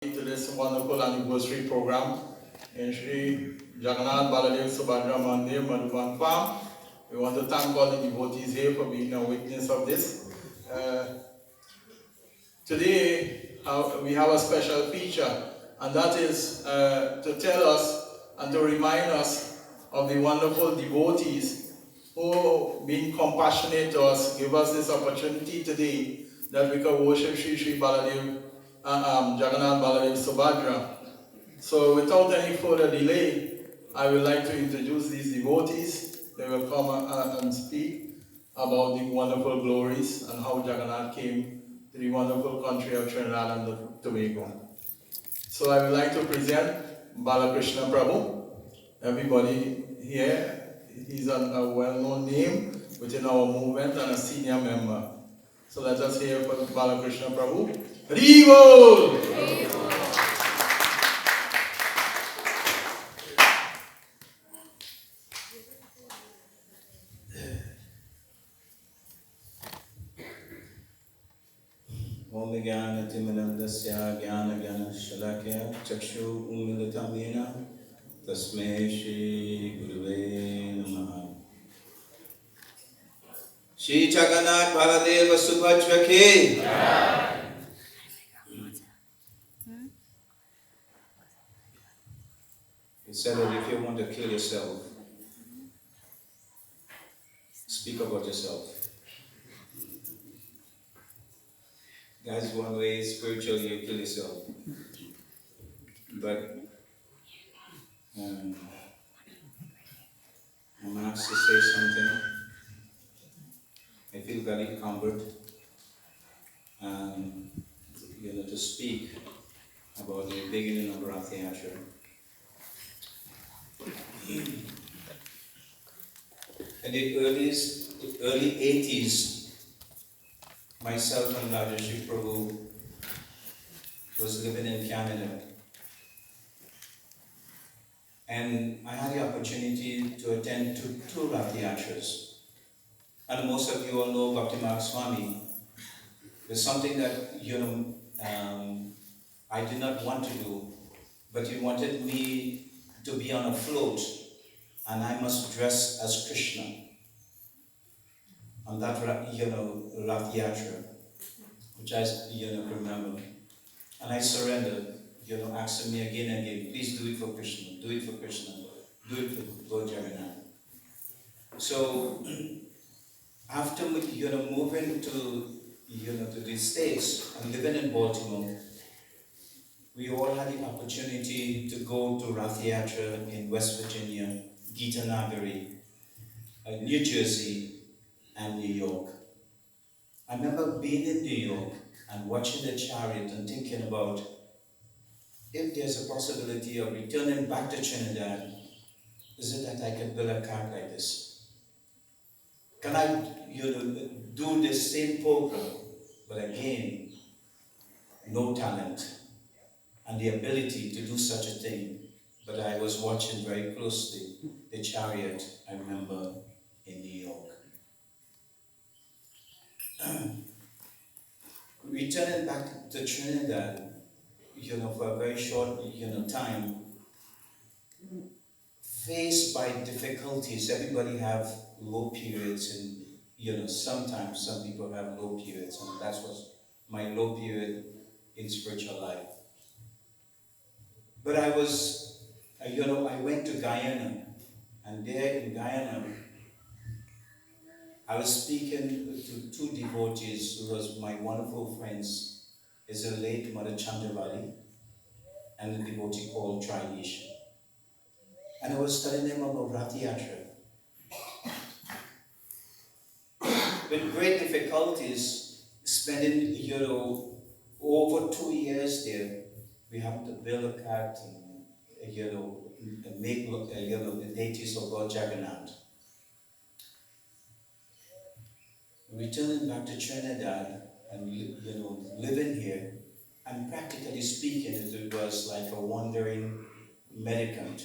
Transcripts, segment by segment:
To this wonderful anniversary program in Sri Jagannath, Baladeva and Subhadra Mandir, Madhuban Farm. We want to thank all the devotees here for being a witness of this. Today we have a special feature, and that is to tell us and to remind us of the wonderful devotees who, being compassionate to us, give us this opportunity today that we can worship Sri Baladev, Jagannath, Baladeva, Subhadra. So without any further delay, I would like to introduce these devotees. They will come and speak about the wonderful glories and how Jagannath came to the wonderful country of Trinidad and Tobago. So I would like to present Balakrishna Prabhu. Everybody here, he's a well-known name within our movement and a senior member. So let us hear from Balakrishna Prabhu. Haribol! Om Jnana-timirandasya Jnana-Jnana-Shalakya Chakshu Umilitam Yena Tasmai Shri Gurave Namaha. Shri Jagannath Baladeva Subhadra Ki. He said that if you want to kill yourself, speak about yourself. That's one way spiritually you kill yourself. But I'm asked to say something. I feel very comfort to speak about the beginning of Rath Yatra. In the early 80s, myself and Rajarshi Prabhu was living in Canada. And I had the opportunity to attend two Rath Yatras. And most of you all know Bhakti Marg Swami. There's something that, I did not want to do, but he wanted me to be on a float, and I must dress as Krishna on that, Rath Yatra, which I, remember. And I surrendered, asking me again and again, please do it for Krishna, do it for Krishna, do it for Lord Jagannath. So, after moving to the States and living in Baltimore, we all had the opportunity to go to Rath Yatra in West Virginia, Gitanagari, New Jersey, and New York. I remember being in New York and watching the chariot and thinking about if there's a possibility of returning back to Trinidad, is it that I can build a cart like this? Can I do the same program, but again, no talent and the ability to do such a thing. But I was watching very closely the chariot, I remember, in New York. Returning back to Trinidad, for a very short, time, faced by difficulties. Everybody have low periods, and sometimes some people have low periods, and that was my low period in spiritual life. But I was, I went to Guyana, and there in Guyana, I was speaking to two devotees who was my wonderful friends. Is the late Mother Chandravali and a devotee called Traish. And I was telling them about Rath Yatra. With great difficulties, spending, over 2 years there, we have to build a cart and make, the deities of Lord Jagannath. Returning back to Trinidad and, living here, and practically speaking, it was like a wandering mendicant.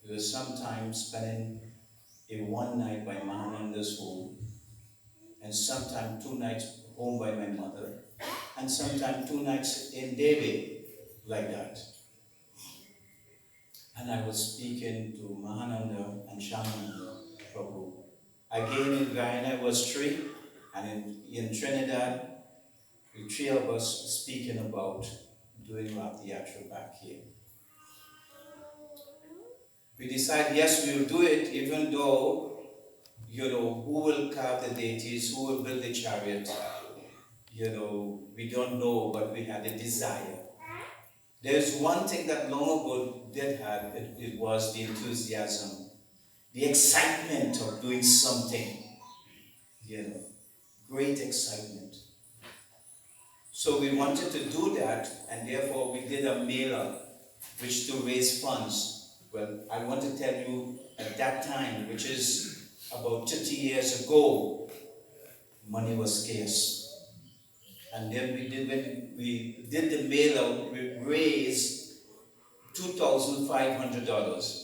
It was sometimes spending a one night by Mahananda's home, and sometimes 2 nights home by my mother, and sometimes 2 nights in Devi like that. And I was speaking to Mahananda and Shamananda Prabhu. Again in Guyana it was 3, and in Trinidad, the 3 of us speaking about doing Rath Yatra back here. We decided, yes, we will do it, even though, who will carve the deities, who will build the chariot, we don't know, but we had a desire. There's one thing that long ago did have, it was the enthusiasm, the excitement of doing something, great excitement. So we wanted to do that, and therefore we did a mailer, which to raise funds. Well, I want to tell you, at that time, which is about 30 years ago, money was scarce. And then when we did the mailer, we raised $2,500.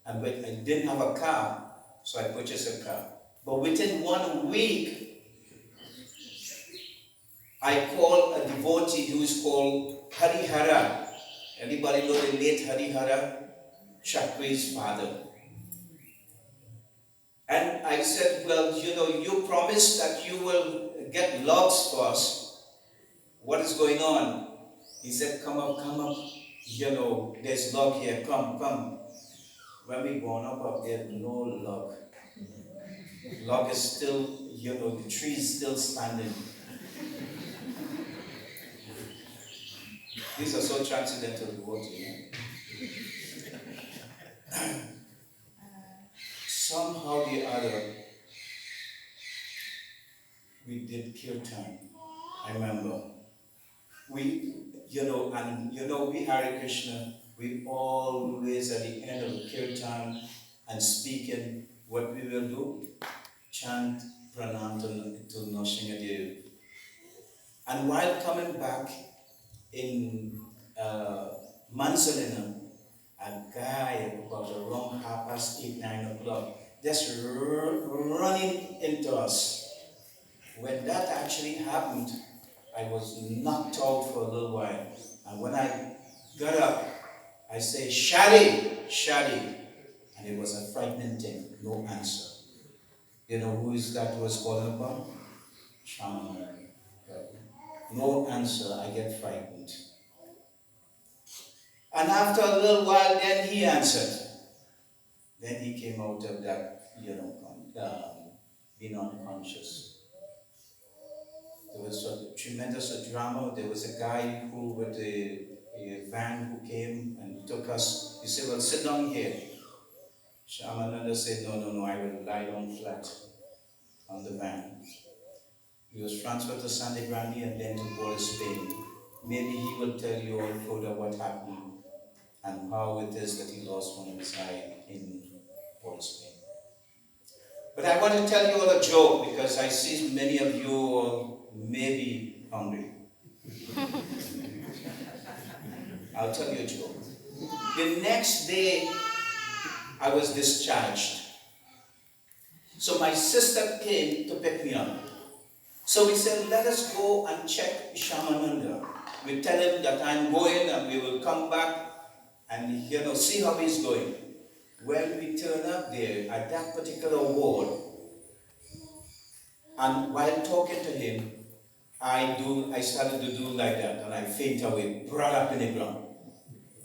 And I didn't have a car, so I purchased a car. But within 1 week, I called a devotee who is called Harihara. Anybody know the late Harihara? Chakri's father. And I said, well, you promised that you will get logs for us. What is going on? He said, come up. There's log here, come. When we gone up there, no log. Log is still, the tree is still standing. These are so transcendental devotees. Somehow or the other, we did kirtan. I remember. We Hare Krishna, we always at the end of kirtan and speaking, what we will do, chant pranam to Nrsimhadev. And while coming back in Mansalina, a guy about around 8:30, 9 o'clock, just running into us. When that actually happened, I was knocked out for a little while. And when I got up, I say, Shadi. And it was a frightening thing, no answer. You know who is that was calling upon? Shaman. No answer, I get frightened. And after a little while, then he answered. Then he came out of that, being unconscious. There was a tremendous drama. There was a guy who, with a van who came and took us. He said, well, sit down here. Shamananda said, no, I will lie down flat on the van. He was transferred to Sante Grande and then to Port of Spain. Maybe he will tell you all further what happened and how it is that he lost one of his eye in Port of Spain. But I want to tell you all a joke because I see many of you all may be hungry. I'll tell you a joke. The next day, I was discharged. So my sister came to pick me up. So we said, let us go and check Shamananda. We tell him that I'm going and we will come back and see how he's going. When we turn up there at that particular ward, and while talking to him, I started to do like that, and I faint away, brought up in the ground.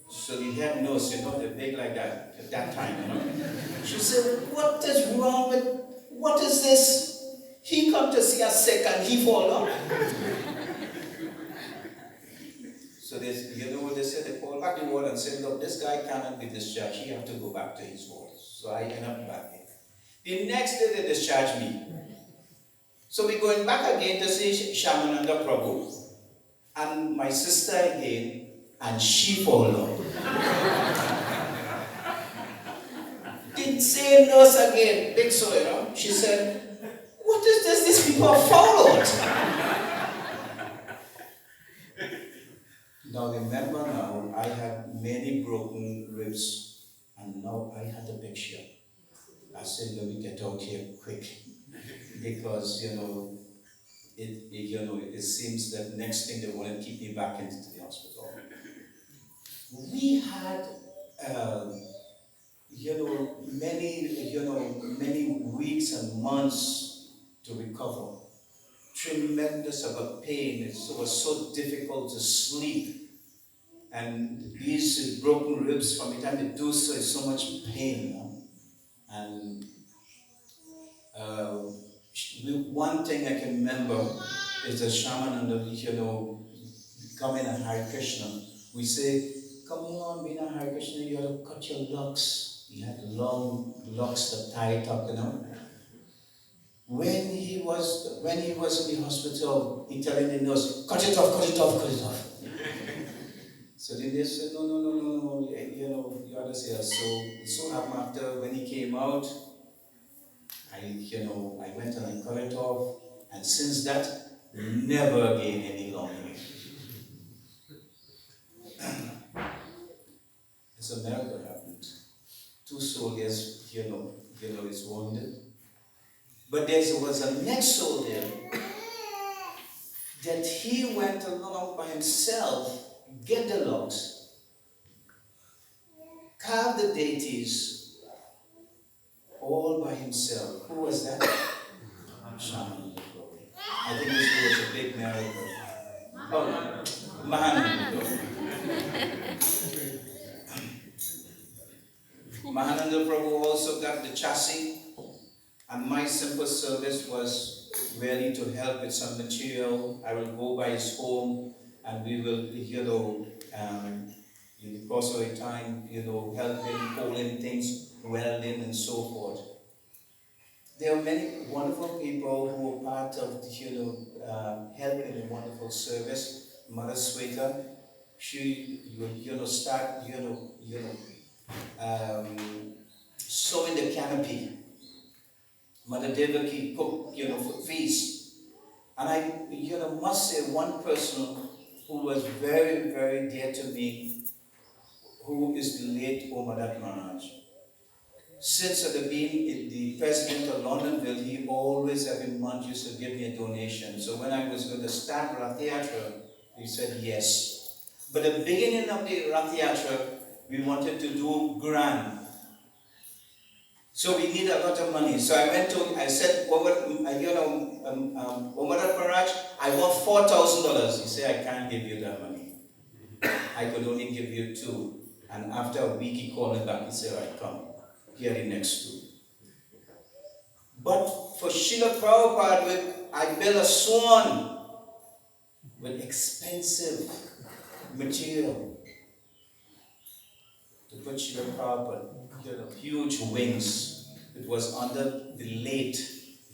So the head nurse, they're big like that at that time, She said, what is wrong with, what is this? He come to see us sick and he fall down. So what they said? They called back the ward and said, look, this guy cannot be discharged. He have to go back to his ward. So I end up back here. The next day they discharged me. So we're going back again to see Shamananda Prabhu. And my sister again, and she fall down. The same nurse again, big so, she said, what is this? These people are followed. Now remember I had many broken ribs, and now I had a big shot. I said, let me get out here quick. Because, it seems that next thing they want to keep me back into the hospital. We had, many weeks and months to recover. Tremendous of pain. It was so difficult to sleep. And these broken ribs, from the time they do so, is so much pain. And uh, one thing I can remember is the shaman and becoming a Hare Krishna. We say, come on, being a Hare Krishna, you have to cut your locks. He had long locks that tied up. When he was in the hospital, he telling the nurse, cut it off, cut it off, cut it off. So the nurse said, no, no, no, no, no, you understand. So it so happened after when he came out, I went and I cut it off, and since that, never again any longer. It's a miracle happened. Two soldiers, is wounded. But there was a next soldier that he went along by himself, get the logs, carve the deities, all by himself. Who was that? Shaman. I think this was a big miracle. Oh, Mahananda. Mahananda Prabhu also got the chassis, and my simple service was really to help with some material. I will go by his home, and we will, in the course of a time, help him pulling things, welding, and so forth. There are many wonderful people who are part of, helping in wonderful service. Mother Sweta, she would, start, sewing the canopy. Mother Devaki cooked, for feast. And I, must say one person who was very, very dear to me, who is the late Omadat Maharaj. Since being the president of Londonville, he always every month used to give me a donation. So when I was going to start Rath Yatra, he said yes. But the beginning of the Rath Yatra, we wanted to do grand. So we need a lot of money. So I said, Omadat Maharaj, I want $4,000. He said, I can't give you that money. I could only give you two. And after a week, he called me back. He said, all right, come. Here are the next two. But for Srila Prabhupada, I built a swan with expensive material to put Srila Prabhupada, huge wings. It was under the late,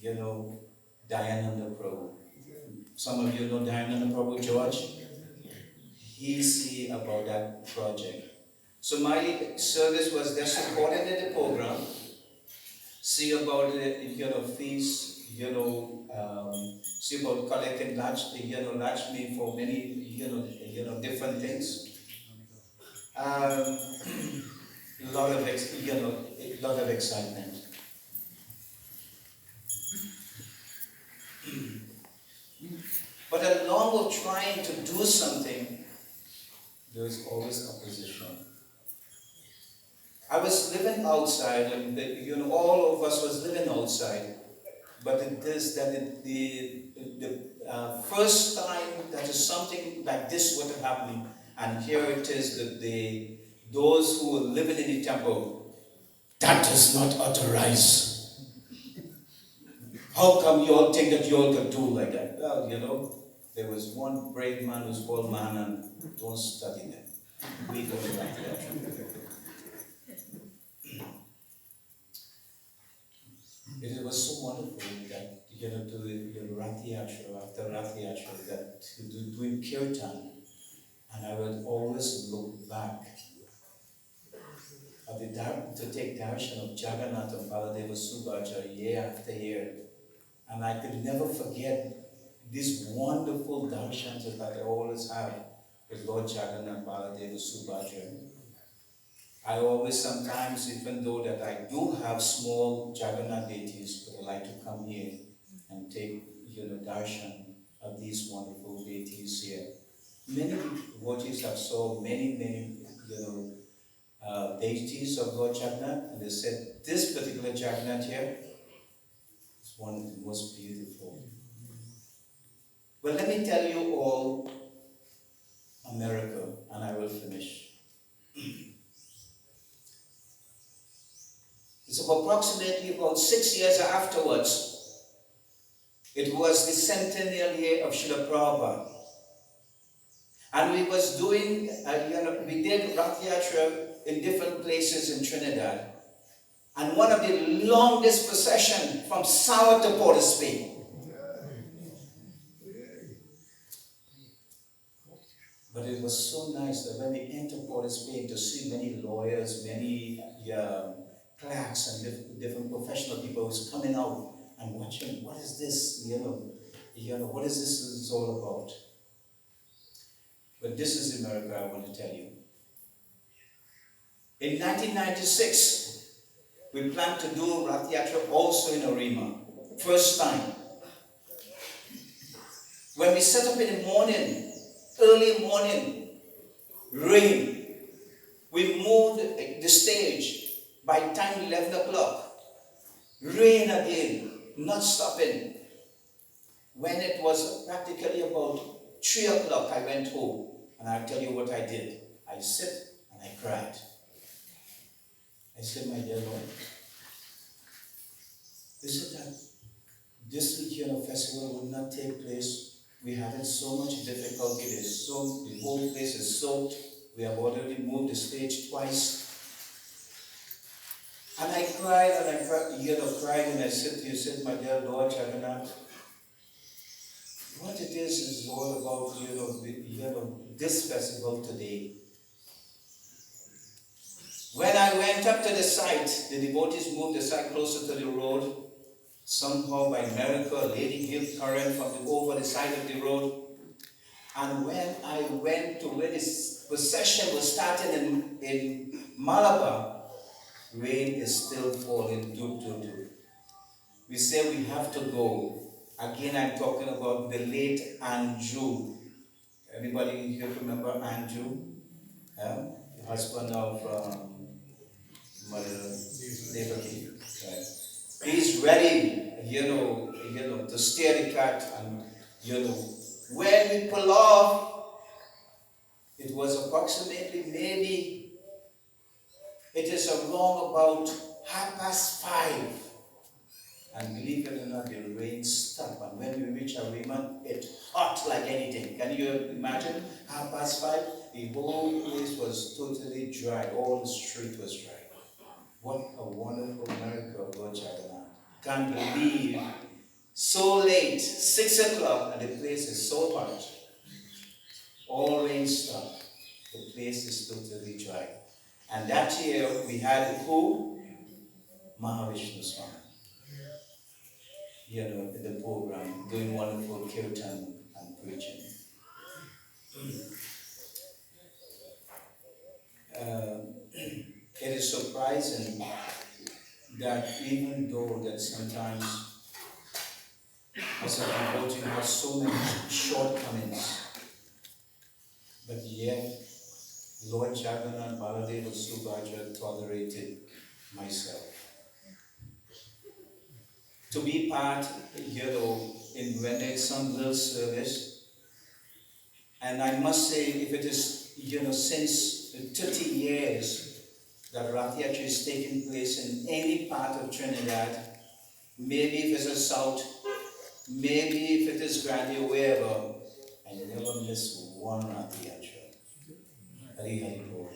Dayananda Prabhu. Some of you know Dayananda Prabhu George. He see about that project. So my service was there supporting the program, see about the fees, see about collecting Lakshmi for many different things. A lot of excitement. But along with trying to do something, there is always opposition. I was living outside, and all of us was living outside. But the first time that is something like this would have happened, and here it is that those who were living in the temple, that is not authorized. How come you all think that you all can do like that? Well, there was one brave man who's called Mahanan. Don't study them. We don't like that. It was so wonderful that to the Rath Yatra, after Rath Yatra, that doing kirtan, and I would always look back to take darshan of Jagannath and Baladeva and Subhadra year after year, and I could never forget these wonderful darshans that I always have with Lord Jagannath, Baladeva and Subhadra. I always sometimes, even though that I do have small Jagannath deities, but I like to come here and take darshan of these wonderful deities here. Many devotees have saw many deities of Lord Jagannath, and they said this particular Jagannath here is one of the most beautiful. Well, let me tell you all America, and I will finish. It's approximately about 6 years afterwards. It was the centennial year of Srila Prabhupada. And we was doing, we did Rath Yatra in different places in Trinidad. And one of the longest procession from Sour to Port of Spain. But it was so nice that when we entered Port of Spain to see many lawyers, many clerks and different professional people who's coming out and watching, what is this, what is this all about? But this is America, I want to tell you. In 1996, we planned to do Rath Yatra also in Arima. First time. When we set up in the morning, early morning, rain. We moved the stage by time 11 o'clock. Rain again, not stopping. When it was practically about 3 o'clock, I went home. And I'll tell you what I did. I sit and I cried. I said, my dear Lord, is it that this festival would not take place? We had so much difficulty. The whole place is soaked. We have already moved the stage twice. And I cried and I cried and I said to you, my dear Lord Jagannath, what it is all about, this festival today. When I went up to the site, the devotees moved the site closer to the road. Somehow, by miracle, a lady gave current from over the side of the road. And when I went to where this procession was starting in Malabar, rain is still falling. We say we have to go. Again, I'm talking about the late Andrew. Anybody here remember Andrew? The husband of Mother Devaki. Right? He's ready, to steer the cart, and when we pull off, it was approximately maybe it is around about 5:30. And believe it or not, the rain stopped. And when we reach Arima, it hot like anything. Can you imagine? 5:30, the whole place was totally dry. All the street was dry. What a wonderful miracle of Lord Jagannath. Can't believe so late, 6 o'clock, and the place is so hot. All rain stopped. The place is totally dry. And that year we had who? Mahavishnu Swami. In the program, doing wonderful kirtan and preaching. It is surprising that even though that sometimes as a devotee has so many shortcomings, but yet Lord Jagannath, Baladeva and Subhadra tolerated myself. To be part, in when there's some little service, and I must say, if it is, since 30 years that Rath Yatra is taking place in any part of Trinidad, maybe if it's a south, maybe if it is Grandy or wherever, I never miss one Rath Yatra. Hari Hari Bol.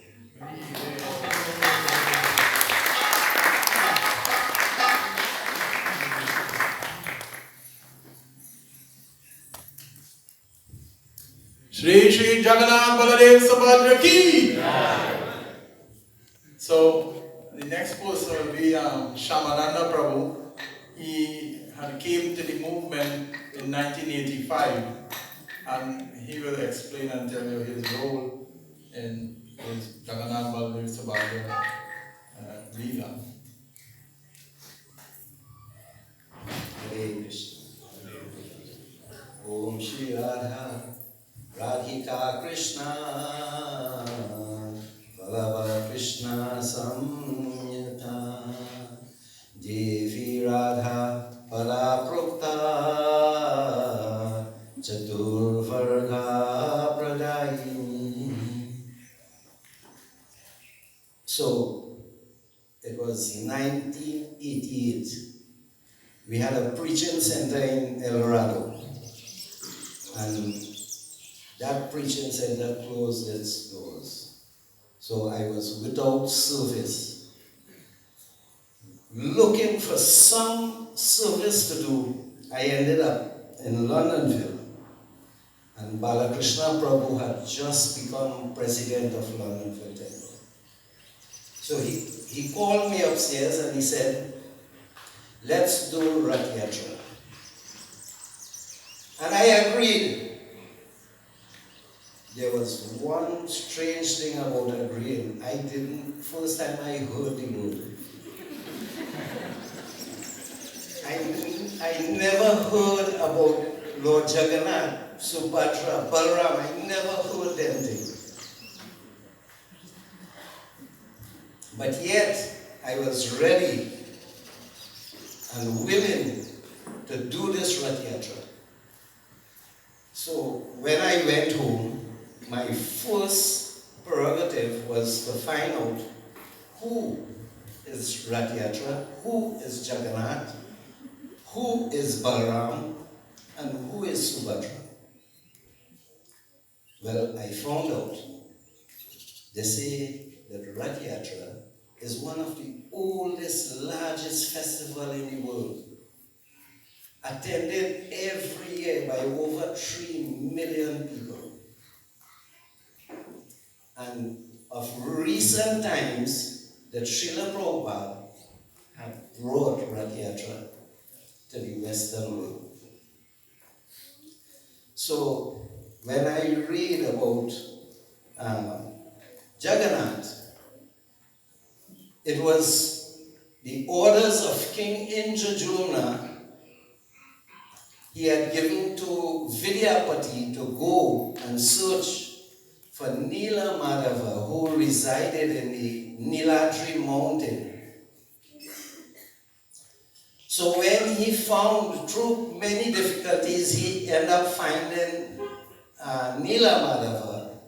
Shri Shri Jagannath Baladeva and Subhadra ki. So the next person will be Shamananda Prabhu. He had came to the movement in 1985, and he will explain and tell you his role in his Jagannath Baladeva and Subhadra Leela. Hare Krishna. Om Shri Radha Radhika Krishna Bala Krishna Sam So it was 1988. We had a preaching center in El Dorado, and that preaching center closed its doors. So I was without service, looking for some service to do. I ended up in Londonville, and Balakrishna Prabhu had just become president of Londonville Temple. So he called me upstairs and he said, let's do Rath Yatra. And I agreed. There was one strange thing about agreeing. First time I heard the word. I never heard about Lord Jagannath, Subhadra, Balaram. I never heard them things. But yet, I was ready and willing to do this Rath Yatra. So when I went home, my first prerogative was to find out who is Rath Yatra, who is Jagannath, who is Balaram, and who is Subhadra. Well, I found out. They say that Rath Yatra is one of the oldest, largest festivals in the world, attended every year by over 3 million people. And of recent times, the Srila Prabhupada had brought Rath Yatra to the Western world. So when I read about Jagannath, it was the orders of King Indrajumna he had given to Vidyapati to go and search for Nila Madhava, who resided in the Niladri mountain. So when he found, through many difficulties, he ended up finding Nila Madhava,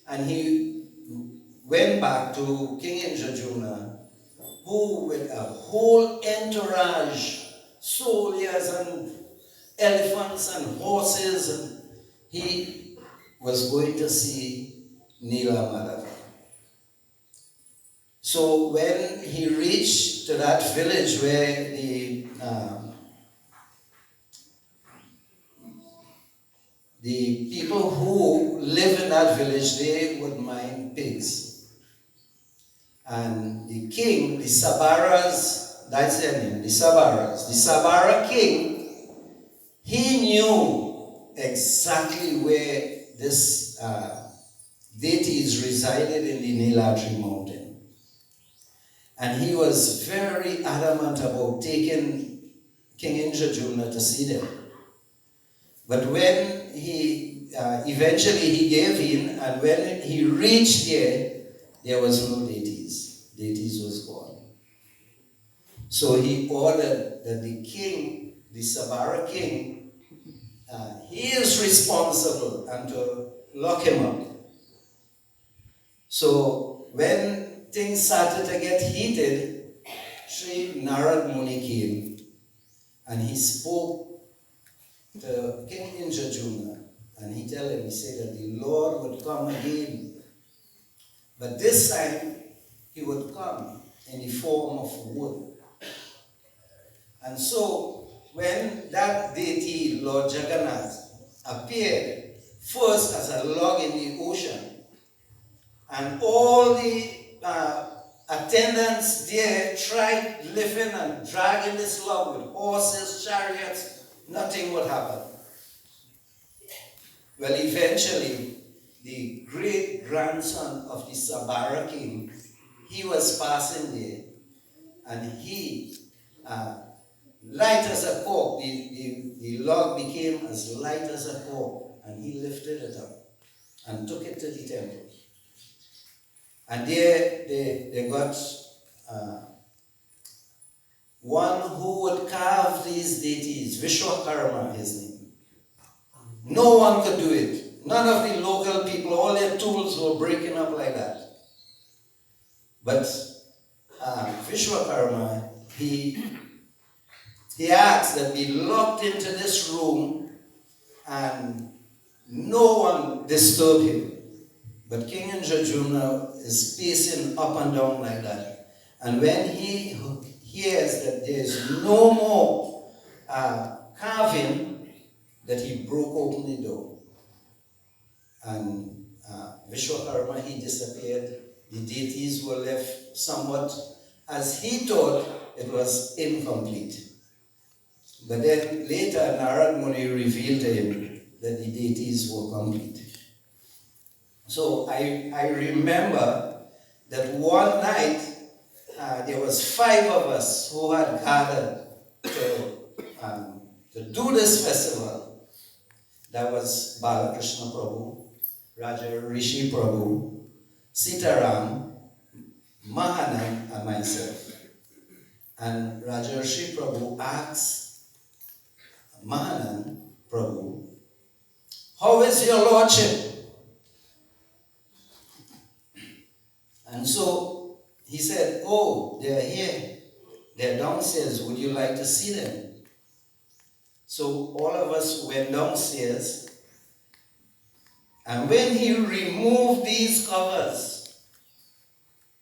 and he went back to King Indrajumna, who with a whole entourage, soldiers and elephants and horses, and he was going to see Nila Madhava. So when he reached to that village where the people who live in that village, they would mind pigs. And the king, the Sabaras, that's their name, the Sabaras. The Sabara king, he knew exactly where this deities resided in the Niladri mountain. And he was very adamant about taking King Indrajumna to see them. But when he, eventually he gave in, and when he reached there was no deities. Deities was gone. So he ordered that the king, the Sabara king, he is responsible and to lock him up. So when things started to get heated, Sri Narad Muni came and he spoke to King Indrajumna, and he told him, he said that the Lord would come again, but this time he would come in the form of wood. And so when that deity, Lord Jagannath, appeared first as a log in the ocean, and all the attendants there tried lifting and dragging this log with horses, chariots, nothing would happen. Well, eventually, the great-grandson of the Sabara king, he was passing there, and he, light as a cork, the log became as light as a cork, and he lifted it up and took it to the temple. And there they got one who would carve these deities, Vishwakarma, his name. No one could do it. None of the local people, all their tools were breaking up like that. But Vishwakarma, he asked that be locked into this room and no one disturb him. But King Indradyumna is pacing up and down like that. And when he hears that there's no more carving, that he broke open the door. And Vishwakarma, he disappeared. The deities were left somewhat, as he thought, it was incomplete. But then later Narad Muni revealed to him that the deities were complete. So I remember that one night there was 5 of us who had gathered to do this festival. That was Balakrishna Prabhu, Raja Rishi Prabhu, Sitaram, Mahanand, and myself. And Raja Rishi Prabhu asked Mahanand Prabhu, "How is your lordship?" And so he said, "Oh, they're here. They're downstairs. Would you like to see them?" So all of us went downstairs. And when he removed these covers,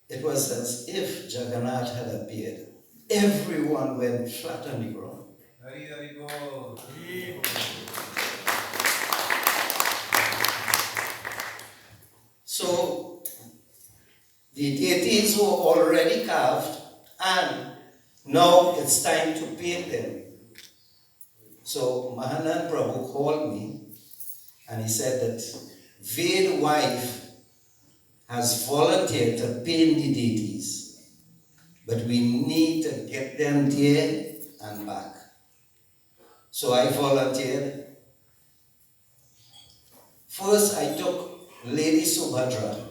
it was as if Jagannath had appeared. Everyone went flat on the ground. Hari Hari Bol. So the deities were already carved, and now it's time to paint them. So Mahanand Prabhu called me, and he said that Ved's wife has volunteered to paint the deities, but we need to get them there and back. So I volunteered. First, I took Lady Subhadra,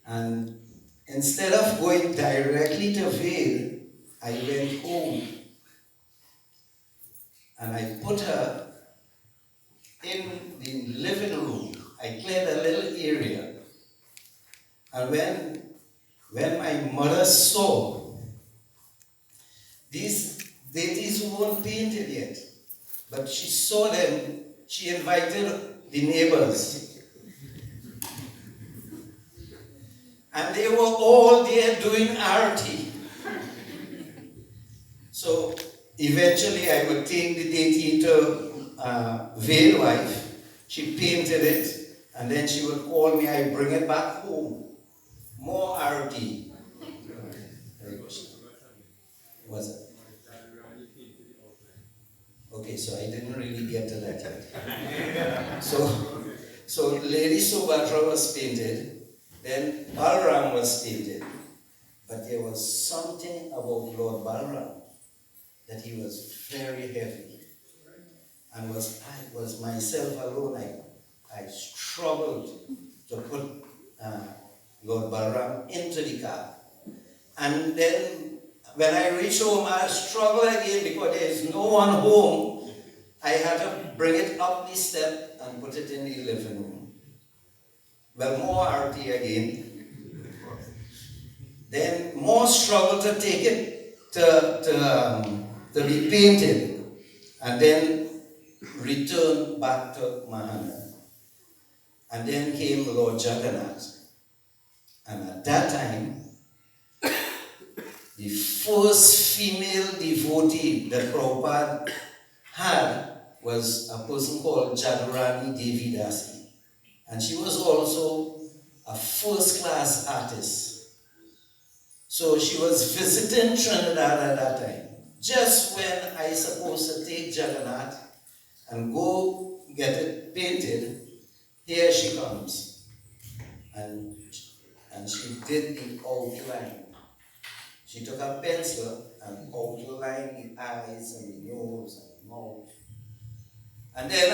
and instead of going directly to Ved, I went home and I put her in the living room. I cleared a little area, and when my mother saw these deities weren't painted yet, but she saw them, she invited the neighbors. And they were all there doing arati. So eventually I would take the deity to Ved's wife. She painted it, and then she would call me, I bring it back home. More arati. What's that? Okay, so I didn't really get to that yet. So Lady Subhadra was painted, then Balaram was painted. But there was something about Lord Balaram that he was very heavy. And I was myself alone. I struggled to put Lord Balaram into the car. And then when I reached home, I struggled again because there is no one home. I had to bring it up the step and put it in the living room. Well, more arati again. Then more struggle to take it to be painted, and then return back to Mahanand. And then came Lord Jagannath. And at that time, the first female devotee that Prabhupada had was a person called Jadurani Devi Dasi. And she was also a first-class artist. So she was visiting Trinidad at that time. Just when I supposed to take Jagannath and go get it painted, here she comes. And she did the outline. She took a pencil and outlined the eyes and the nose and the mouth. And then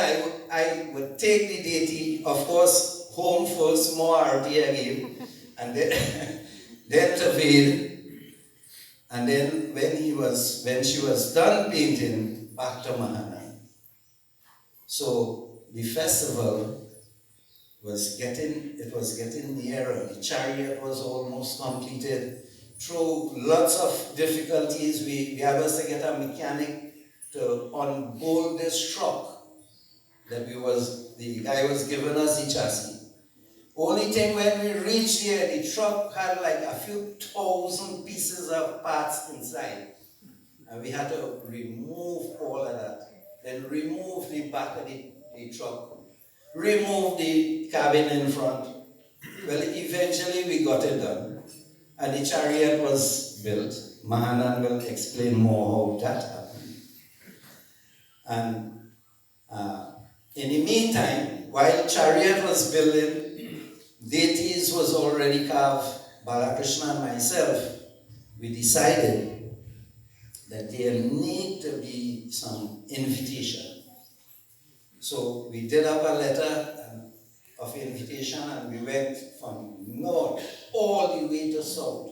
I would take the deity, of course, home first, more arati again, and then to Ved. And then when she was done painting, back to Mahanand. So the festival it was getting nearer. The chariot was almost completed. Through lots of difficulties, we had to get a mechanic to unbolt this truck the guy was giving us the chassis. Only thing, when we reached here, the truck had like a few thousand pieces of parts inside. And we had to remove all of that. Then remove the back of the truck. Remove the cabin in front. Well, eventually we got it done. And the chariot was built. Mahanan will explain more how that happened. And in the meantime, while chariot was building, deities was already carved. Balakrishna and myself, we decided that there need to be some invitation. So we did up a letter of invitation, and we went from north all the way to south.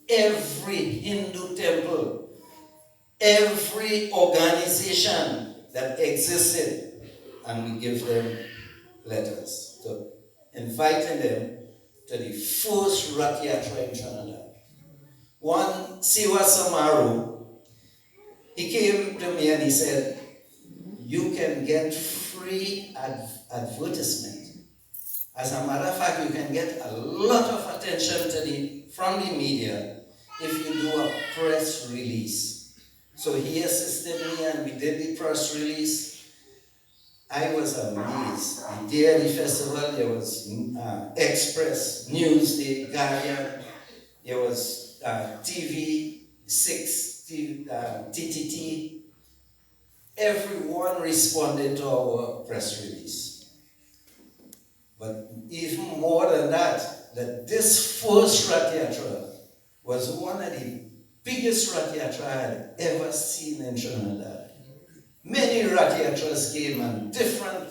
Every Hindu temple, every organization that existed, and we give them letters, so inviting them to the first Rath Yatra in Trinidad. One Siwa Samaru, he came to me and he said, you can get free advertisement. As a matter of fact, you can get a lot of attention from the media if you do a press release. So he assisted me and we did the press release. I was amazed. The day of the festival, there was Express, Newsday, Guardian, there was TV, 6, TTT. Everyone responded to our press release. But even more than that this first Rath Yatra was one of the biggest Rath Yatra I had ever seen in Trinidad. Many Rath Yatras came and different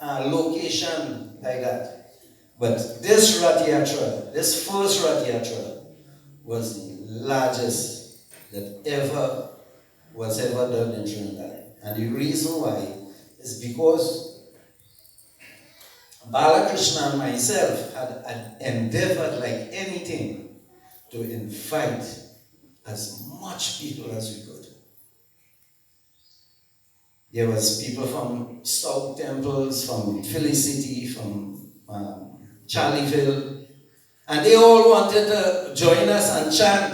location like that. But this Rath Yatra, this first Rath Yatra, was the largest that was ever done in Trinidad. And the reason why is because Balakrishna and myself had endeavored like anything to invite as much people as we could. There was people from South Temples, from Felicity, from Charlieville, and they all wanted to join us and chant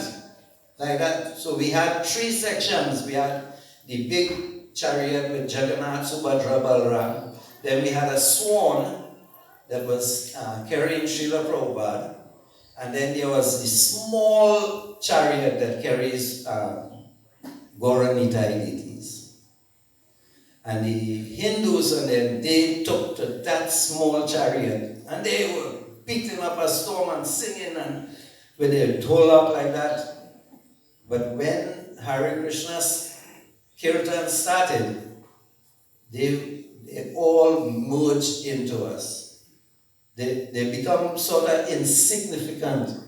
like that. So we had 3 sections. We had the big chariot with Jagannath, Subhadra, Balaram. Then we had a swan that was carrying Srila Prabhupada. And then there was the small chariot that carries Gauranita deities. And the Hindus and them, they took to that small chariot and they were beating up a storm and singing and with their tolak like that. But when Hare Krishna's kirtan started, they all merged into us. They become sort of insignificant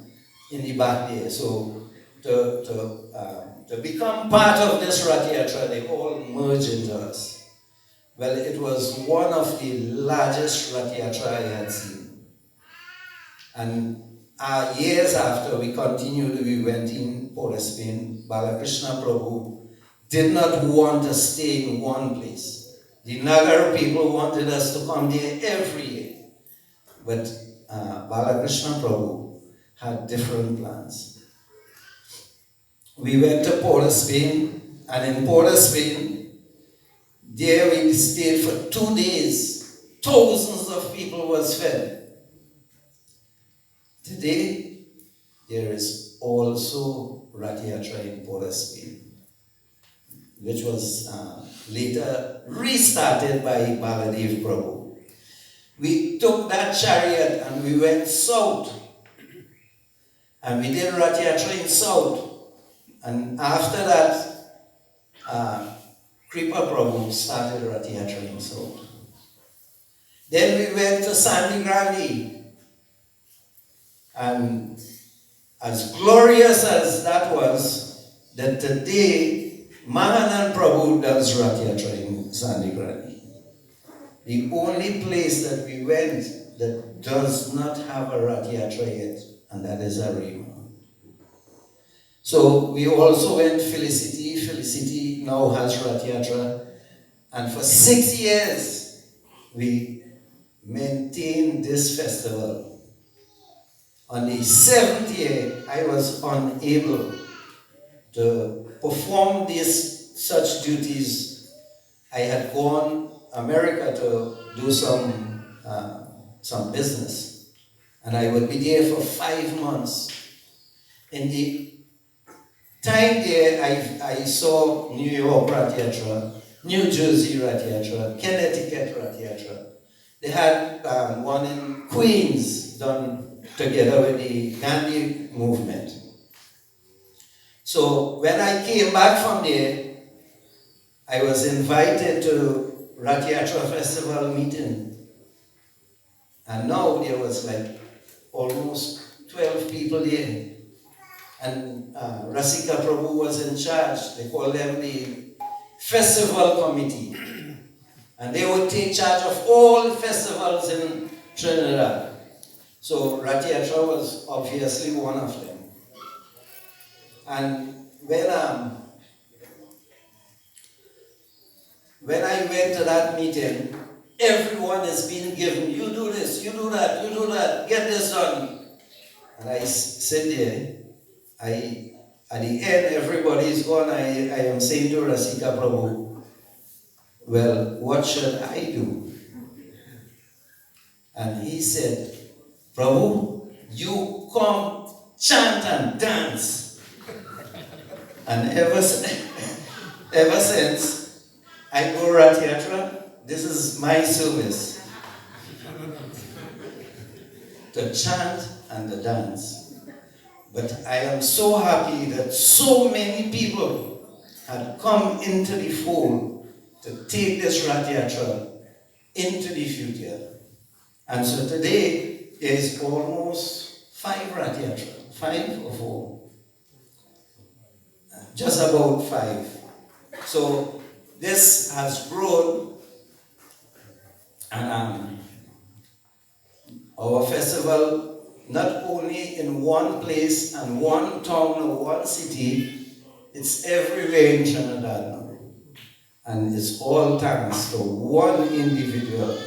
in the back there. So to become part of this Rath Yatra, they all merged into us. Well, it was one of the largest Rath Yatra I had seen. And years after, we went in Port of Spain. Balakrishna Prabhu did not want to stay in one place. The Nagar people wanted us to come there every year. But Balakrishna Prabhu had different plans. We went to Port of Spain, and in Port of Spain, there we stayed for 2 days. Thousands of people was fed. Today, there is also Rath Yatra in Port of Spain, which was later restarted by Baladeva Prabhu. We took that chariot and we went south. And we did Rath Yatra in south. And after that, Kripa Prabhu started Rath Yatra in south. Then we went to Sandy Grande. And as glorious as that was, that today, Mahanan Prabhu does Rath Yatra in Sandy Grande. The only place that we went that does not have a Rath Yatra yet, and that is Arima. So we also went Felicity. Felicity now has Rath Yatra, and for 6 years we maintained this festival. On the 7th year, I was unable to perform such duties. I had gone America to do some business, and I would be there for 5 months. In the time there, I saw New York Rath Yatra, New Jersey Rath Yatra, Connecticut Rath Yatra. They had one in Queens done together with the Gandhi movement. So when I came back from there, I was invited to Rath Yatra Festival meeting. And now there was like almost 12 people there. And Rasika Prabhu was in charge. They call them the festival committee. And they would take charge of all the festivals in Trinidad. So Rath Yatra was obviously one of them. And when I went to that meeting, everyone is being given, you do this, you do that, get this done. And I sit there, at the end, everybody is gone. I am saying to Rasika Prabhu, well, what should I do? And he said, Prabhu, you come, chant and dance. And ever since I go Rath Yatra, this is my service. To chant and to dance. But I am so happy that so many people had come into the fold to take this Rath Yatra into the future. And so today there is almost 5 Rath Yatra, 5 or 4. Just about 5. So this has grown, and our festival, not only in one place and one town or one city, it's everywhere in Trinidad now. And it's all thanks to one individual,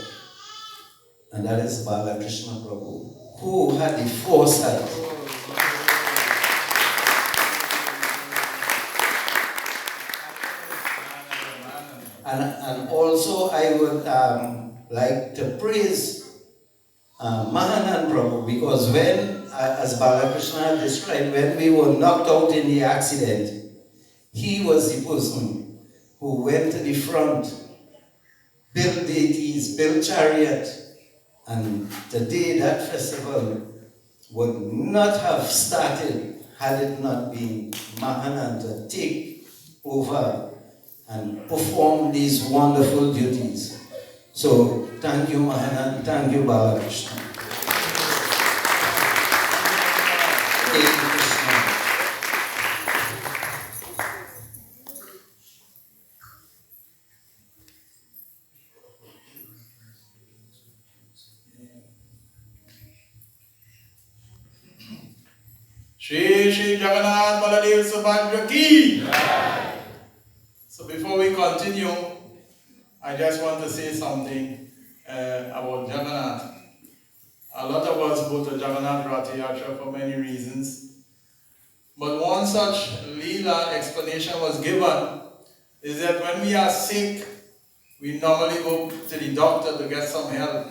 and that is Balakrishna Prabhu, who had the foresight. And also I would like to praise Mahanan Prabhu, because when, as Balakrishna described, when we were knocked out in the accident, he was the person who went to the front, built deities, built chariot, and today that festival would not have started had it not been Mahanan to take over and perform these wonderful duties. So thank you, Mahanan, thank you, Balakrishna. Shri Jagannath, Baladeva and Subhadra ki. So before we continue, I just want to say something about Jagannath. A lot of us go to Jagannath Rath Yatra for many reasons. But one such Leela explanation was given is that when we are sick, we normally go to the doctor to get some help.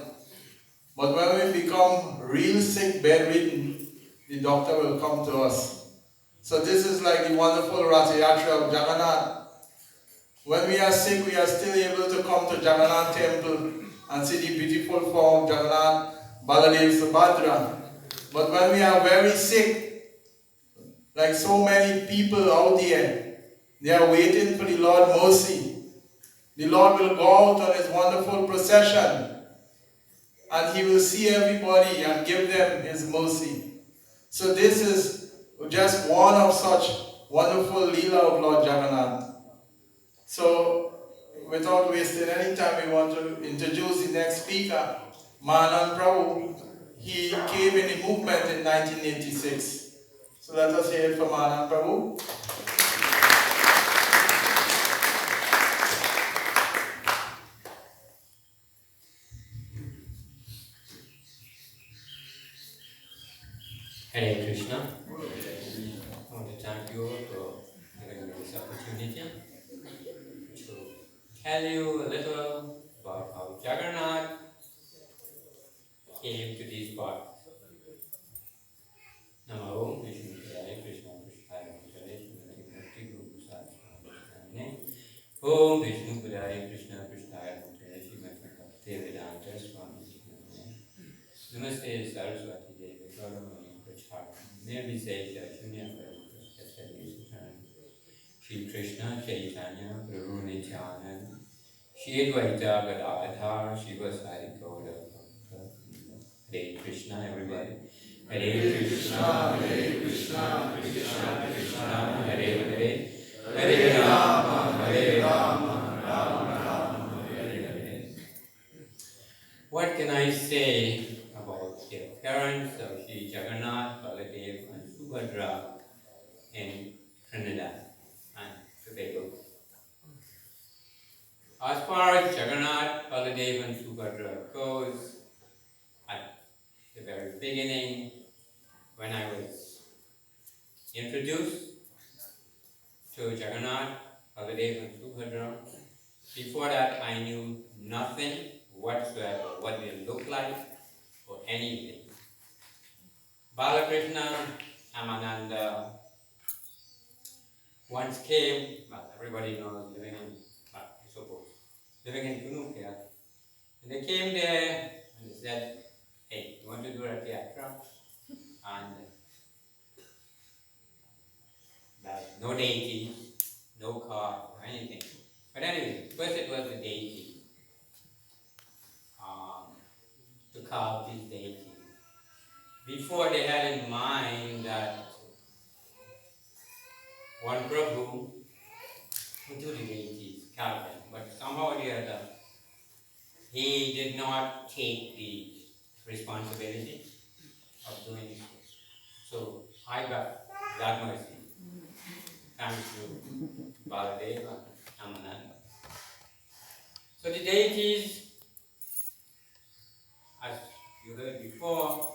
But when we become real sick, bedridden, the doctor will come to us. So this is like the wonderful Rath Yatra of Jagannath. When we are sick, we are still able to come to Jagannath temple and see the beautiful form of Jagannath, Baladeva and Subhadra. But when we are very sick, like so many people out there, they are waiting for the Lord mercy. The Lord will go out on his wonderful procession, and he will see everybody and give them his mercy. So this is just one of such wonderful Leela of Lord Jagannath. So without wasting any time, we want to introduce the next speaker, Manan Prabhu, he came in the movement in 1986. So let us hear it from Manan Prabhu. Hare Krishna. I want to thank you all for giving me this opportunity to tell you a little about how Jagannath came to these parts. Namo Vishnu Padaya Krishna Prasthaya Mutale Srimati Mukti Guru Sahasranamane. Om Vishnu Padaya Krishna Prasthaya Mutale Srimati Bhakti Vedanta Swami Namaste. Namaste Saraswati Devi Gauravani Pracharani Nirvisesha Shunyavadi Prasthaya Shri Krishna Chaitanya Prabhu Nityananda Shri Advaita Gadadhar Shivasari Gaura Bhakta. Hare Krishna, everybody. Hare Krishna, Hare Krishna, Krishna Krishna, Hare Hare, Hare Rama, Hare Rama, Rama Rama, Hare Hare. What can I say about the appearance of Shri Jagannath, Baladeva and Subhadra in Trinidad and Tobago? As far as Jagannath, Baladeva and Subhadra goes, at the very beginning, when I was introduced to Jagannath, Baladeva and Subhadra, before that I knew nothing whatsoever, what they looked like or anything. Balakrishna, Amananda once came, well, everybody knows, living in, well, I suppose, living in Kunukia. And they came there and they said, hey, you want to do a yatra? And no deities, no car or anything. But anyway, first it was the deity, to carve these deities. Before they had in mind that one Prabhu would do the deities, carve them, but somehow or the other, he did not take the responsibility of doing so. So I got that mercy, thanks to Baladeva and Amananda. So the deities, as you heard before,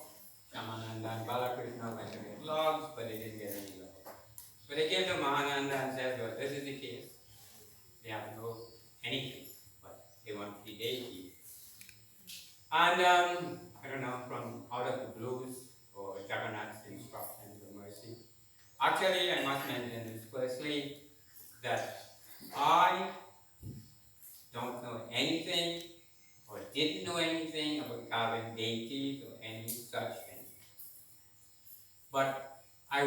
Shamananda and Balakrishna went to get logs, but they didn't get any logs. So they came to Mahananda and said, well, this is the case. They have no anything, but they want the deity. And I don't know, from out of the blues or Jagannath's instructions or mercy. Actually, I must mention this firstly, that I don't know anything or didn't know anything about carving deities or any such thing. But I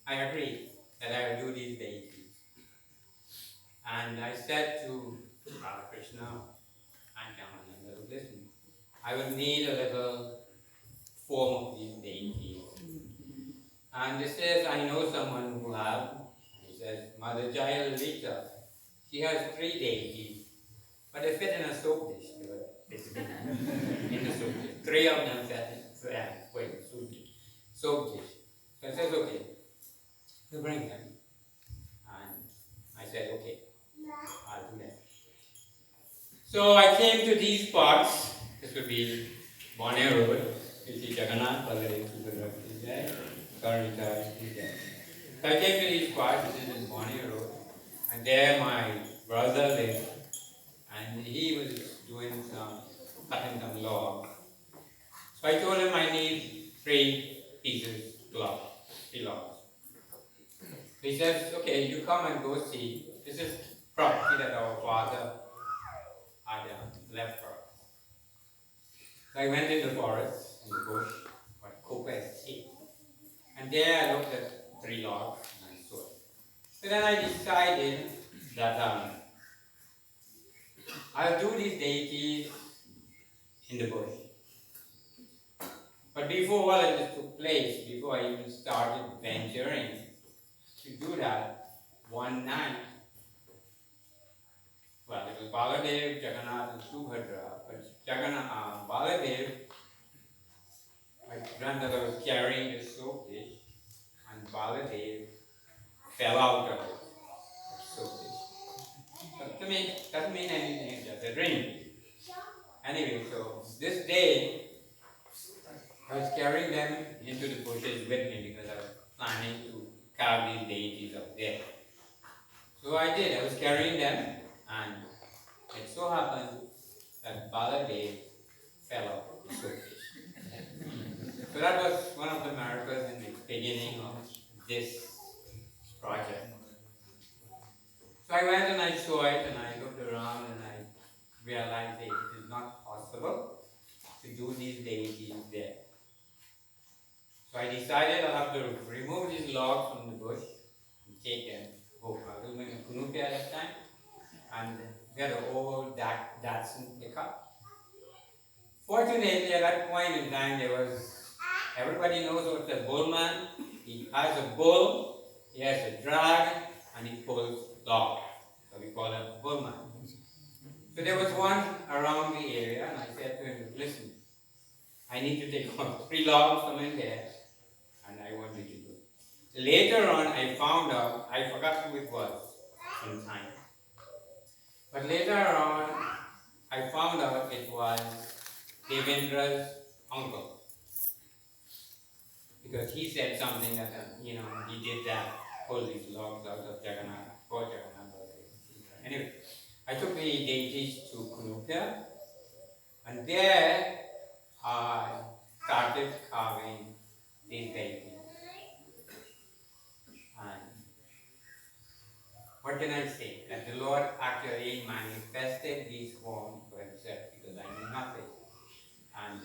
agreed that I would do these deities. And I said to Krishna and Jagannath, listen, I will need a little form of these deities. And he says, I know someone who have. He says, Mother Jaya Lalita, she has 3 deities, but they fit in a soap dish. In the soap dish. 3 of them fit in soap dish. So I says, okay, you bring them. And I said, okay, I'll do that. So I came to these parts. This would be Bonner Road. You see Jagannath, Baladeva, Subhadra is there. Karnika is there. So I came to these parts. This is in Bonner Road. And there my brother lived. And he was cutting some log. So I told him I need 3 pieces log, 3 logs. He says, okay, you come and go see. This is property that our father had left for us. So I went in the forest, in the bush, what Copa Estate. And there I looked at 3 logs and I saw it. So then I decided that I'll do these deities in the bush. But before all of this took place, before I even started venturing to do that, one night, well, it was Baladeva, Jagannath and Subhadra, but Baladeva, my grandmother was carrying this soap dish, and Baladeva fell out of it, soap dish. But to me, doesn't mean anything, it's just a dream. Anyway, so this day, I was carrying them into the bushes with me because I was planning to carve these deities up there. So I did, I was carrying them, and it so happened that Baladeva fell out of the showcase. So that was one of the miracles in the beginning of this project. So I went and I saw it and I looked around and I realized that it is not possible to do these deities there. So I decided I'll have to remove these logs from the bush and take them home. I was making kunupi at that time, and we had an old Datsun pickup. Fortunately, at that point in time, everybody knows what's a bullman. He has a bull, he has a drag, and he pulls log. So we call him a bullman. So there was one around the area, and I said to him, listen, I need to take 3 logs from in there, and I want you to do it. Later on, I found out, I forgot who it was in time. But later on, I found out it was Devendra's uncle. Because he said something that, he did that, pull these logs out of Jagannath, for Jagannath. Anyway, I took the deities to Kunupia, and there I started carving these deities. And what can I say? That the Lord actually manifested these forms for himself because I knew nothing. And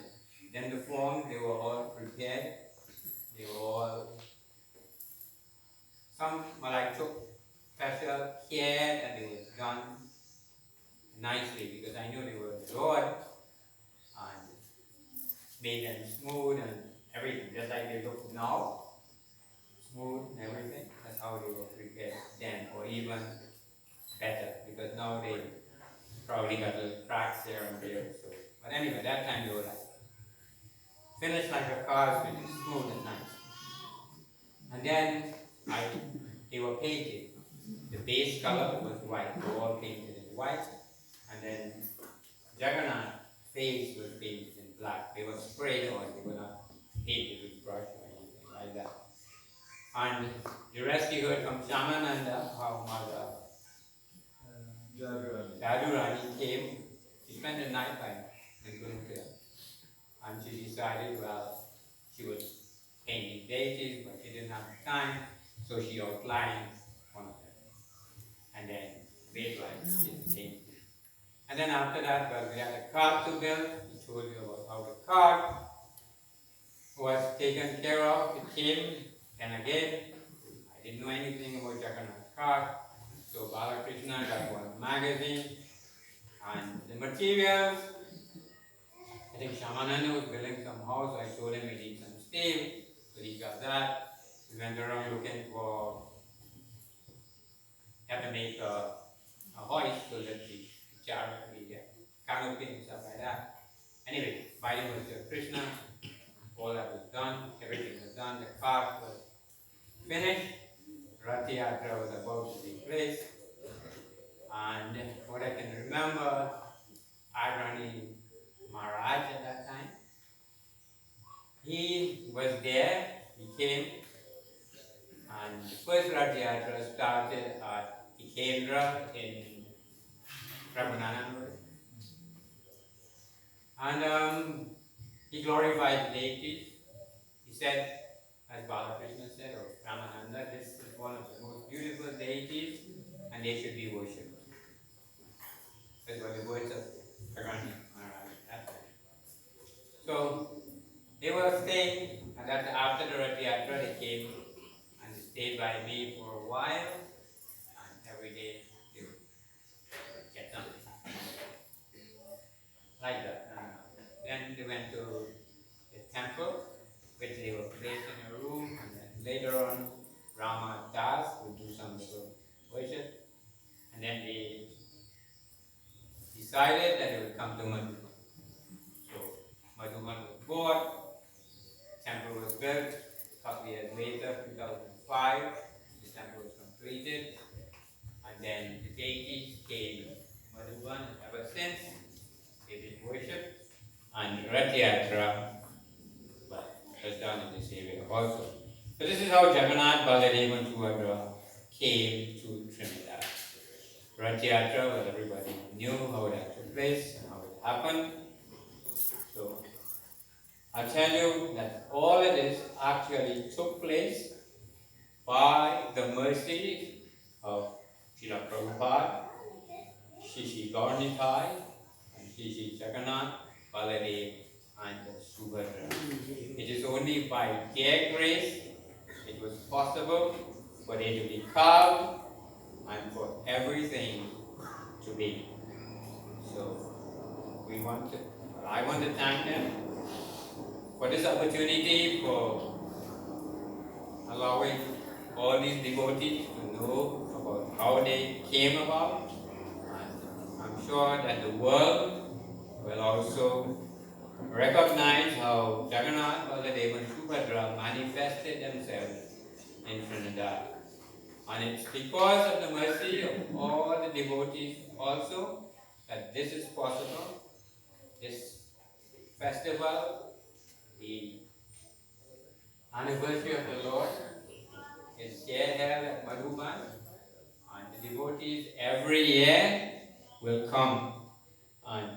then the forms, they were all prepared. They were all, I took special care that they were done nicely because I knew they were the Lord and made them smooth and everything, just like they look now, smooth and everything. That's how they were prepared then, or even better, because now they probably got little cracks here and there. So, but anyway, that time they were like finished like a car's finished, smooth and nice. And then they were painted. The base color was white. They were all painted in white. And then Jagannath's face was painted in black. They were sprayed on. They were not painted with brush or anything like that. And the rest you heard from Shamananda, how Mother Dadurani came. She spent the night in Kunupia. And she decided, well, she would paint the deities, but she didn't have time, so she outlined one of them. And then made like paint. And then after that, well, we had a cart to build. We told you about how the cart was taken care of. It came, and again, I didn't know anything about Jagannath's cart. So Balakrishna got one magazine, and the materials, I think Shamananda was building some house, so I told him we need some steel, so he got that. We went around looking for, had to make a hoist so that the canopy and stuff like that. Anyway, by the mercy of Krishna, all that was done, everything was done, the cart was finished, Rath Yatra was about to take place, and what I can remember, Irani Maharaj at that time, he was there, he came, and the first Rath Yatra started at Iskcon in Raghunath. And he glorified the deities. He said, as Balakrishna said, or Ramananda, this is one of the most beautiful deities and they should be worshipped. That's what the words of Jagannath Maharaj at that time. So they were staying, and that after the Rath Yatra they came and they stayed by me for a while, and every day they would get something. Like that. Then they went to the temple, which they were placed in a room, and then later on, Rama Das would do some little worship, and then decided that it would come to Madhuban. So Madhuban was bought, temple was built. A couple of years later, 2005, the temple was completed, and then the deities came to Madhuban, and ever since they've been worshipped, and Rath Yatra was done in this area also. So this is how Jagannath, Baladeva and Subhadra came to Trinidad. Rath Yatra, well, everybody knew how that took place and how it happened. So I'll tell you that all of this actually took place by the mercy of Srila Prabhupada, Shishi Gaurnitai, and Shishi Jagannath, Baladev, and Subhadra. It is only by their grace it was possible for they to be carved and for everything to be. So I want to thank them for this opportunity, for allowing all these devotees to know about how they came about. And I'm sure that the world will also recognize how Jagannath, Baladeva and Subhadra manifested themselves in Trinidad. And it's because of the mercy of all the devotees also that this is possible. This festival, the anniversary of the Lord, is here held at Madhuban, and the devotees every year will come and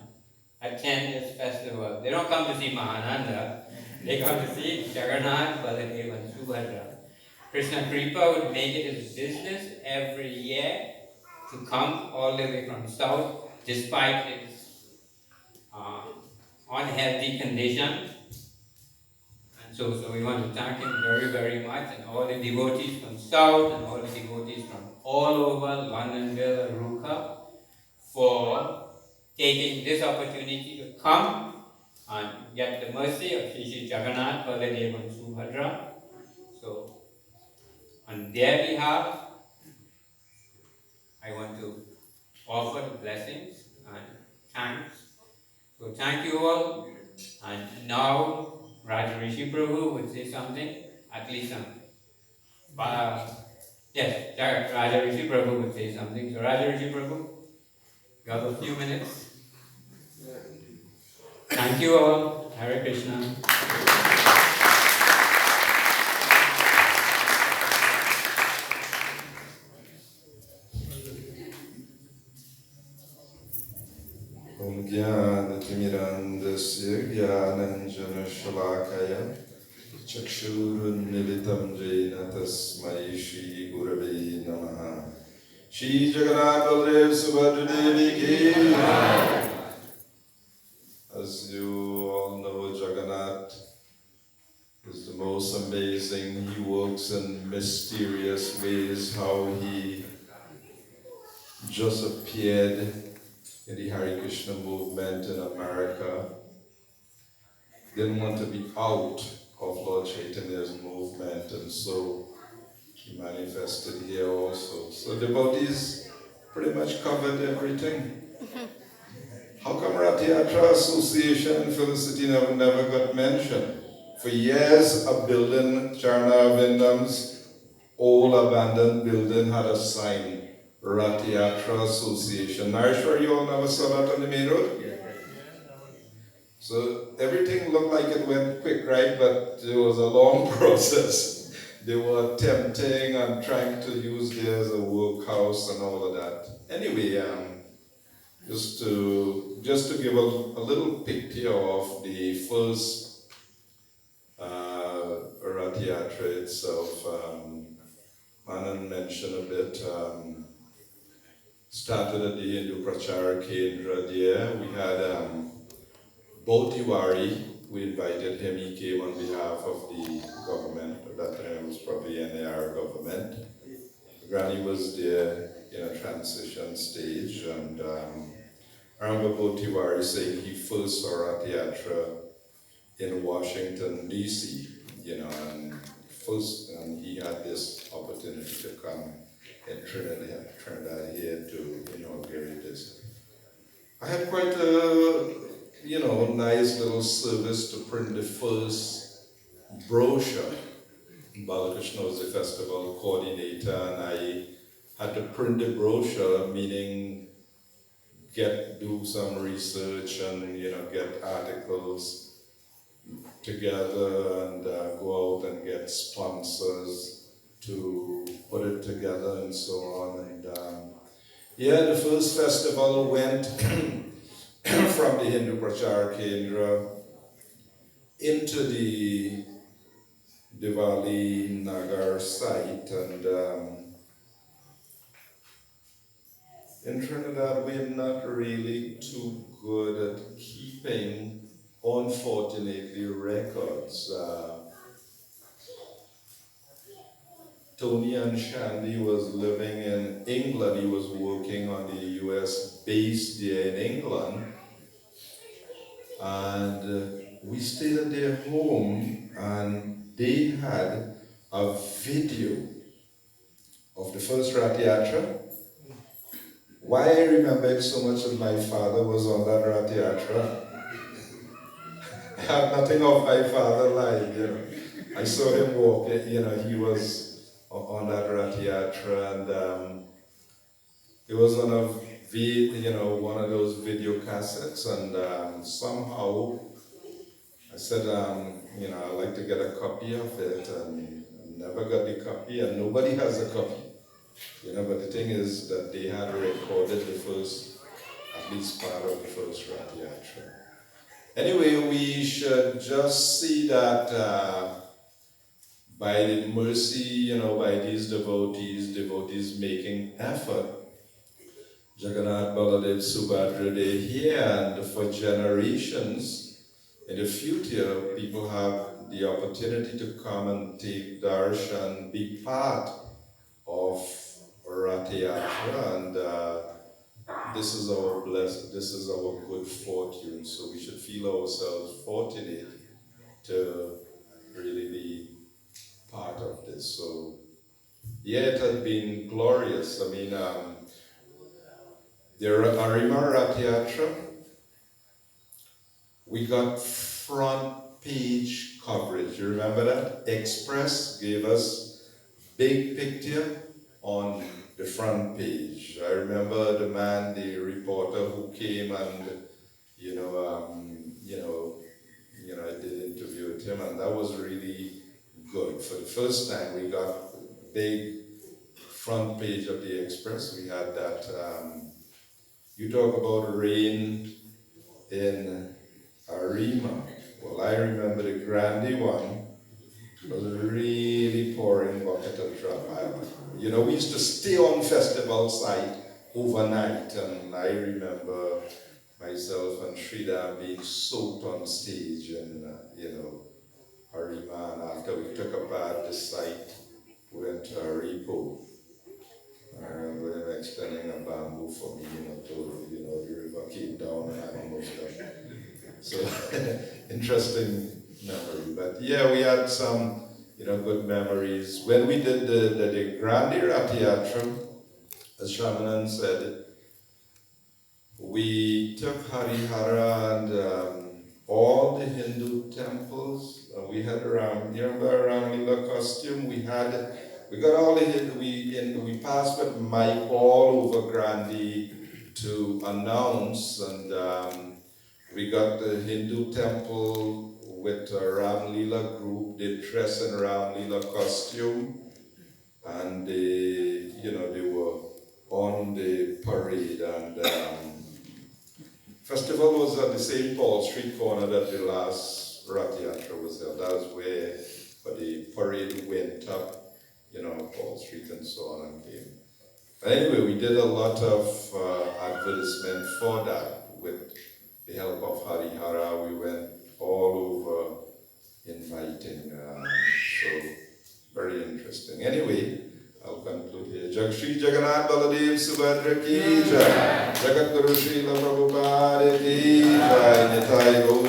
attend this festival. They don't come to see Mahananda, they come to see Jagannath, Baladeva and Subhadra. Krishna Kripa would make it his business every year to come all the way from south, despite its unhealthy condition. And so we want to thank him very, very much, and all the devotees from south and all the devotees from all over Londonville, Aruka, for taking this opportunity to come and get the mercy of Shri Jagannath, Baladeva and Subhadra. So on their behalf, I want to offer the blessings and thanks. So thank you all. And now Rajarishi Prabhu would say something, at least something. Yes, Rajarishi Prabhu would say something. So Rajarishi Prabhu, you have a few minutes. Thank you all. Hare Krishna. Om Jnana-timirandasya Jnananjana-shalakaya Chakshurunmilitam Jena Tasmai Shri Gurave Namaha. Shri Jagannath Baladev Subhadra Devi Ki. As you all know, Jagannath is the most amazing. He works in mysterious ways. How he just appeared in the Hare Krishna movement in America. Didn't want to be out of Lord Chaitanya's movement, and so he manifested here also. So devotees pretty much covered everything. How come Rath Yatra Association in Felicity never got mentioned? For years, a building, Charna Vindam's old abandoned building, had a sign, Rath Yatra Association. Are you sure you all never saw that on the main road? So everything looked like it went quick, right? But it was a long process. They were attempting and trying to use there as a workhouse and all of that. Anyway, just to give a little picture of the first Rath Yatra itself. Manan mentioned a bit. Started at the Hindu Prachara Kendra there. We had Botiwari. We invited him. He came on behalf of the government. At that time it was probably NAR government. Granny was there in a transition stage, and I remember Botiwari saying he first saw Rath Yatra in Washington, D.C., and he had this opportunity to come in Trinidad here to inaugurate this. I had quite a, nice little service to print the first brochure. Balakrishna was the festival coordinator, and I had to print the brochure, meaning do some research and get articles together and go out and get sponsors to put it together and so on. And the first festival went from the Hindu Prachar Kendra into the Diwali Nagar site, and in Trinidad we're not really too good at keeping, unfortunately, records. Tony and Shandy was living in England. He was working on the US base there in England, and we stayed at their home, and they had a video of the first Rath Yatra. Why I remember it so much is my father was on that Rath Yatra. I have nothing of my father live, I saw him walking, he was on that Rath Yatra, and it was on one of those video cassettes, and somehow I said, I'd like to get a copy of it, and I never got the copy, and nobody has a copy. But the thing is that they had recorded at least part of the first Rath Yatra. Anyway, we should just see that by the mercy, by these devotees making effort, Jagannath, Baladeva, Subhadra, they're here, and for generations in the future, people have the opportunity to come and take darshan, be part of Rath Yatra, and this is our good fortune. So we should feel ourselves fortunate to really be part of this. So it has been glorious. I mean, the Arima Rath Yatra, we got front page coverage. You remember that? Express gave us big picture on the front page. I remember the reporter who came and, I did interview with him, and that was really good. For the first time, we got big front page of the Express. We had that, you talk about rain in Arima. Well, I remember the Grande one. It was really pouring bucket and drop. We used to stay on festival site overnight, and I remember myself and Sridhar being soaked on stage in, Arima, and after we took a bath, the site went to a repo. I remember him extending a bamboo for me, told me, the river came down and I almost died. So, interesting memory. But we had some, good memories. When we did the Grande Rath Yatra, as Shamanan said, we took Harihara and all the Hindu temples. We had around Lila costume. We got all the Hindu. We passed with Mike all over Grande to announce, and we got the Hindu temple with a Ram Lila group. They dressed in Ram Lila costume, and they were on the parade. And festival was at the St. Paul Street corner that the last Rath Yatra was there. That was where the parade went up, Paul Street and so on and came. But anyway, we did a lot of advertisement for that with the help of Harihara. We went all over inviting, so very interesting. Anyway, I'll conclude here. Shri Jagannath Baladeva Subhadra ki jai. Jagat Guru Srila Prabhupada ki jai. Nitai Gaur